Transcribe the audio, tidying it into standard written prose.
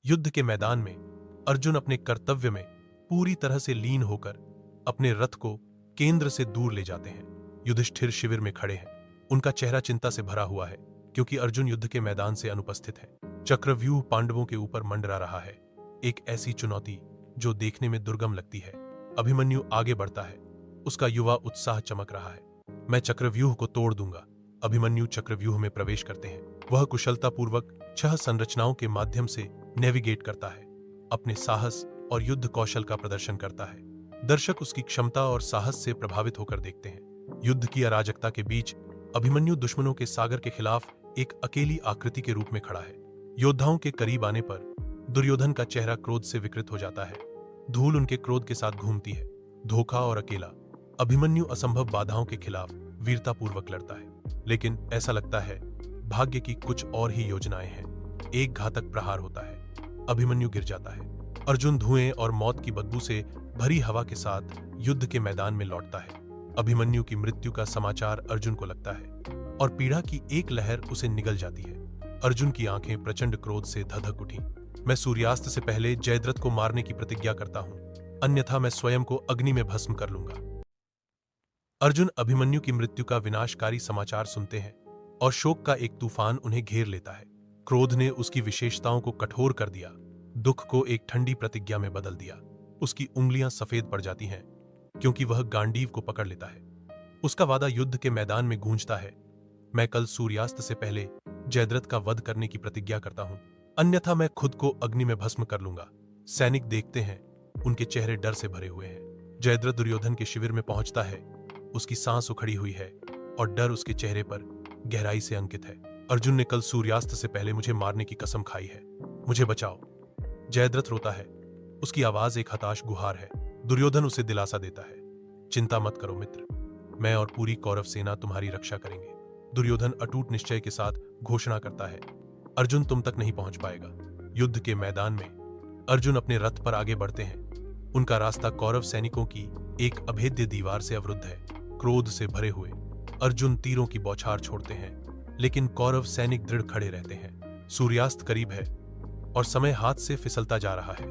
युद्ध के मैदान में अर्जुन अपने कर्तव्य में पूरी तरह से लीन होकर अपने रथ को केंद्र से दूर ले जाते हैं। युधिष्ठिर शिविर में खड़े हैं। उनका चेहरा चिंता से भरा हुआ है क्योंकि अर्जुन युद्ध के मैदान से अनुपस्थित है। चक्रव्यूह पांडवों के ऊपर मंडरा रहा है, एक ऐसी चुनौती जो देखने में दुर्गम लगती है। अभिमन्यु आगे बढ़ता है, उसका युवा उत्साह चमक रहा है। मैं चक्रव्यूह को तोड़ दूंगा। अभिमन्यु चक्रव्यूह में प्रवेश करते हैं। वह कुशलतापूर्वक 6 संरचनाओं के माध्यम से नेविगेट करता है, अपने साहस और युद्ध कौशल का प्रदर्शन करता है। दर्शक उसकी क्षमता और साहस से प्रभावित होकर देखते हैं। युद्ध की अराजकता के बीच अभिमन्यु दुश्मनों के सागर के खिलाफ एक अकेली आकृति के रूप में खड़ा है। योद्धाओं के करीब आने पर दुर्योधन का चेहरा क्रोध से विकृत हो जाता है। धूल उनके क्रोध के साथ घूमती है। धोखा और अकेला अभिमन्यु असंभव बाधाओं के खिलाफ वीरतापूर्वक लड़ता है, लेकिन ऐसा लगता है भाग्य की कुछ और ही योजनाएं हैं। एक घातक प्रहार होता है, अभिमन्यु गिर जाता है। अर्जुन धुएं और मौत की बदबू से भरी हवा के साथ युद्ध के मैदान में लौटता है। अभिमन्यु की मृत्यु का समाचार अर्जुन को लगता है और पीड़ा की एक लहर उसे निगल जाती है। अर्जुन की आंखें प्रचंड क्रोध से धधक उठी। मैं सूर्यास्त से पहले जयद्रथ को मारने की प्रतिज्ञा करता हूं, अन्यथा मैं स्वयं को अग्नि में भस्म कर लूंगा। अर्जुन अभिमन्यु की मृत्यु का विनाशकारी समाचार सुनते हैं और शोक का एक तूफान उन्हें घेर लेता है। क्रोध ने उसकी विशेषताओं को कठोर कर दिया, दुख को एक ठंडी प्रतिज्ञा में बदल दिया। उसकी उंगलियां सफेद पड़ जाती हैं क्योंकि वह गांडीव को पकड़ लेता है। उसका वादा युद्ध के मैदान में गूंजता है, मैं कल सूर्यास्त से पहले जयद्रथ का वध करने की प्रतिज्ञा करता हूं, अन्यथा मैं खुद को अग्नि में भस्म कर लूंगा। सैनिक देखते हैं, उनके चेहरे डर से भरे हुए हैं। जयद्रथ दुर्योधन के शिविर में पहुंचता है, उसकी सांस उखड़ी हुई है और डर उसके चेहरे पर गहराई से अंकित है। अर्जुन ने कल सूर्यास्त से पहले मुझे मारने की कसम खाई है, मुझे बचाओ। जयद्रथ रोता है, उसकी आवाज एक हताश गुहार है। दुर्योधन उसे दिलासा देता है, चिंता मत करो मित्र, मैं और पूरी कौरव सेना तुम्हारी रक्षा करेंगे। दुर्योधन अटूट निश्चय के साथ घोषणा करता है, अर्जुन तुम तक नहीं पहुंच पाएगा। युद्ध के मैदान में अर्जुन अपने रथ पर आगे बढ़ते हैं। उनका रास्ता कौरव सैनिकों की एक अभेद्य दीवार से अवरुद्ध है। क्रोध से भरे हुए अर्जुन तीरों की बौछार छोड़ते हैं, लेकिन कौरव सैनिक दृढ़ खड़े रहते हैं। सूर्यास्त करीब है और समय हाथ से फिसलता जा रहा है।